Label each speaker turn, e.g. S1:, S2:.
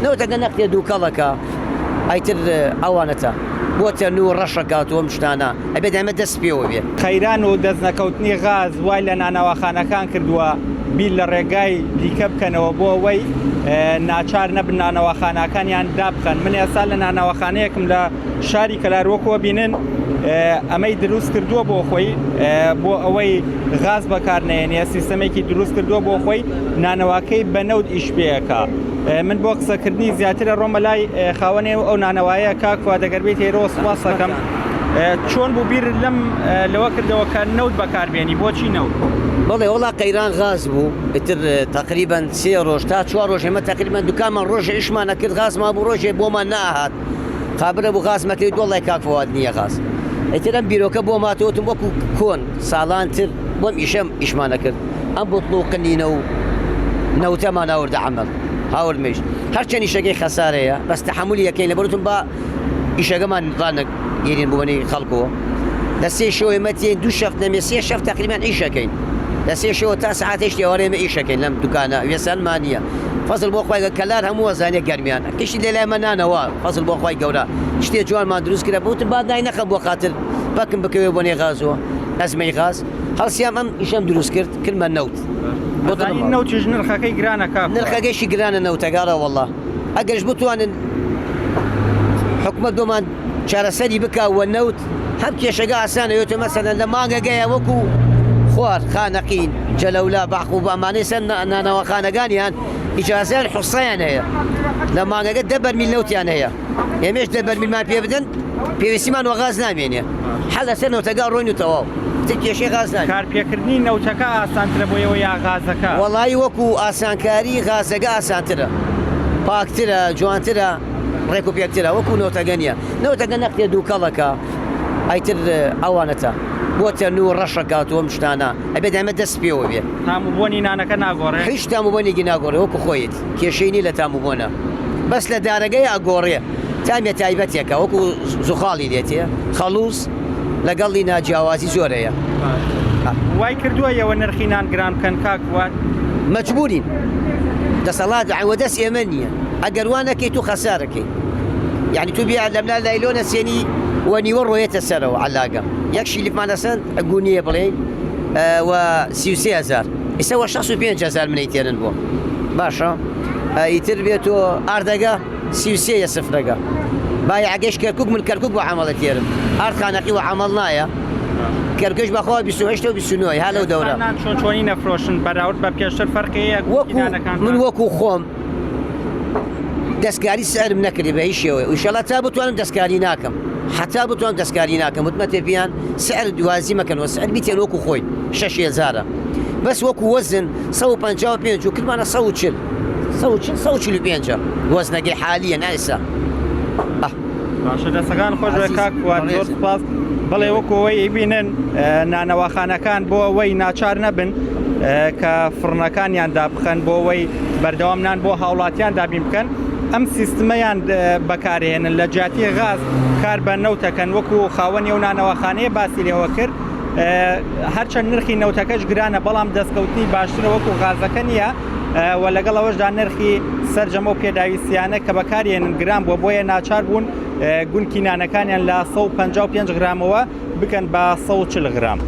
S1: نەوتەکە نەقتێ دووکەڵەکە ئایتر ئەوانەتە بۆتە نوو ڕەشەکاتەوە مشتانە ئەبێت ئەمە دەست پێوە بێ.
S2: خەیران و دەستنەکەوتنی غاز وای لە نانەوەخانەکان کردووە بیر لە ڕێگای دیکە بکەنەوە بۆ ئەوەی ناچار نەبن نانەوەخانەکانیان دابخەن. من ئێستا لە نانەوەخانەیەکم لە شاری کەلاروەکەوە بینن ئەمەی دروست کردووە بۆ خۆی بۆ ئەوەی غاز بەکارنێنێ سیستەمێکی دروست کردووە بۆ خۆی نانەواکەی بە نەوت ئیش پێەکە. من بۆ قسەکردنی زیاترە ڕۆمە لای خاوەنێ ئەو نانەوایە کاکوە دەگەربێت هێرۆ سوپاس دەکەم. چۆن بوو بیر لەوە کردەوە کە نەوت بەکاربێنی بۆچی نەوت؟
S1: بەڵێ وڵا قەیران غاز بوو ئتر تقریبان 3 ڕۆژ تا 4 ڕۆژ ئێمە تقریبان دوکانمان ڕۆژە ئیشمانە کرد غازمان بوو ڕۆژێ بۆمان ناهات خابرە بوو غازمەکەی دۆڵی کاکفواد نییە غاز ئەترم بیرۆکە بۆ ماتۆتم وەکو کۆن ساڵانتر بۆم ئیشمانە کرد ئەم بۆتڵوقنینە و نەوتەمان ئاوردە عەمەڵ هاوردمێش هەرچەند ئیشەکەی خەسارەیە بەس تەحەمولی یەکەین لەبەرتم بە ئیشەکەمان ڕانەگیرین بوونی خەڵکەوە لە 3 شەو ئێمە تێن 2 شەفت نەمێ 3 شەفت تقریبان ئیشەکەین لە 3 شەوە تا سەعاتێک ئێوارێمە ئیشەکەین لەم دوکانە وێسانمان نییە فەزل بۆ خۆی کەلار هەموو وەزانێک گەرمیان کەشی لێ لایمە نانەوە فەزل بۆ خۆی گەورە شتێ جوانمان دروست کرا بوتم با دای نەخە بۆ خاتر بەکم بکەوێ بۆ نێ غازەوە ئەزمەی غاز هەڵسیام ئەم ئیشەم دروست کرد کردمە نەوت
S2: نەوتیش نرخەکەی گرانە کاک
S1: نرخەکەیشی گرانە نەوتەگارە وەڵڵا ئەگەرش بتوانن حکومەت دۆمان چارەسەری بکەوە نەوت هەم کێشەکە ئاسانە یۆتە مەسەلەن لە مانگەگەیە وەکو خوار خانەقین جەلەولا باخ و بامانەی سەر نانەوەخانەکانیان ئیجازەیان حوسەیان هەیە لە مانگەکە 10 بەرمیل نەوتیان هەیە ئێمەش 10 بەرمیلمان پێ بدەن پێویستیمان وە غاز نامێنێ حەڵ لەسەر نەوتەکە ڕۆین و تەواو کێشەی غاز نامێنێ
S2: کارپێکردنی نەوتەکە ئاسانترە بۆ ئەوە یا غازەکە
S1: وەڵی وەکو ئاسانکاری غازەکە ئاسانترە پاکترە جوانترە ڕێک و پێکترە وەکو نەوتەکە نییە نەوتەکە نەقتێ دووکەڵەکە ئایتر ئەوانەتە بۆتە نوو ڕەشەکاتەوە مشتانە ئەبێت ئەمە دەست پێوە بێ
S2: تاموبوونی نانەکە ناگۆڕێ
S1: هیچ تاموبوونێکی ناگۆڕێ وەکو خۆیت کێشەی لە تاموبوونە بەس لە دارەگەی ئاگۆڕێ تامێ تایبەتێکە وەکو زوخاڵی دێتێ خەڵووس لەگەڵی ناجیاوازی زۆرەیە
S2: وای کردووە ئێوە نرخی نان گران بکەن کاکوات
S1: مەجبورین دەسەڵات عوەدەست ئێمە نییە ئەگەر وانەکەی تو خەسارەکەی یعنی تو بیا لەملا لایلۆنە سێنی وەنیوە ڕۆیەتە سەرەوە عەلاگە یەک شیلیفمان لەسەند گونیە بڵێن و 33,000 ئێستا 65,000 منەی تێنن بۆ باشە ئیتر بێتەوە ئاردەگە 33 سفرەگە بایعگەش کەرکک من کەرکک بۆ عەمەڵە تێرم ئارد خانەقی و عەمەڵ نایە کەرکش بەخوا 28 و 29 ها لەو دەورە
S2: چۆنی نەفرۆشن بەراورد بە پێشتر فەرقەیە
S1: من وەکو خۆم دەستکاری سەرم نەکردی بە هیچ شێوەیە ئینشەڵا تا بتوانم دەستکاری ناکەم حتا بتوانم دەستکاری ناکەم وتمەتێ بیان سعر دوازی مەکەنەوە سعر بیتێن وەکو خۆی 6,000 بەس وەکو وەزن 155 و کردمانە 145 وەزنەکەی حالیە نایسا
S2: باشە دەستەکان خۆش کاکوات زۆر سوپاس بڵێ وەکەوەی بینن نانەوەخانەکان بۆ ئەوەی ناچار نەبن کە فڕنەکانیان دابخەن بۆ ئەوەی بەردەوام نان بۆ هاوڵاتیان دابین بکەن ئەم سیستمەیان بەکارهێنن لە جاتی غاز کار بە نەوتەکەن وەکو خاوەنی و نانەوەخانەیە باسی لێوە کرد هەرچەند نرخی نەوتەکەش گرانە بەڵام دەستکەوتنی باشترە وەکو غازەکە نییە و لەگەڵ ئەوەشدا نرخی سەرجەمە و پێداویستیانە کە بەکارهێنن گران بۆ بۆیە ناچار بوون گونکی نانەکانیان لە 155 غرامەوە بکەن بە 140 غرام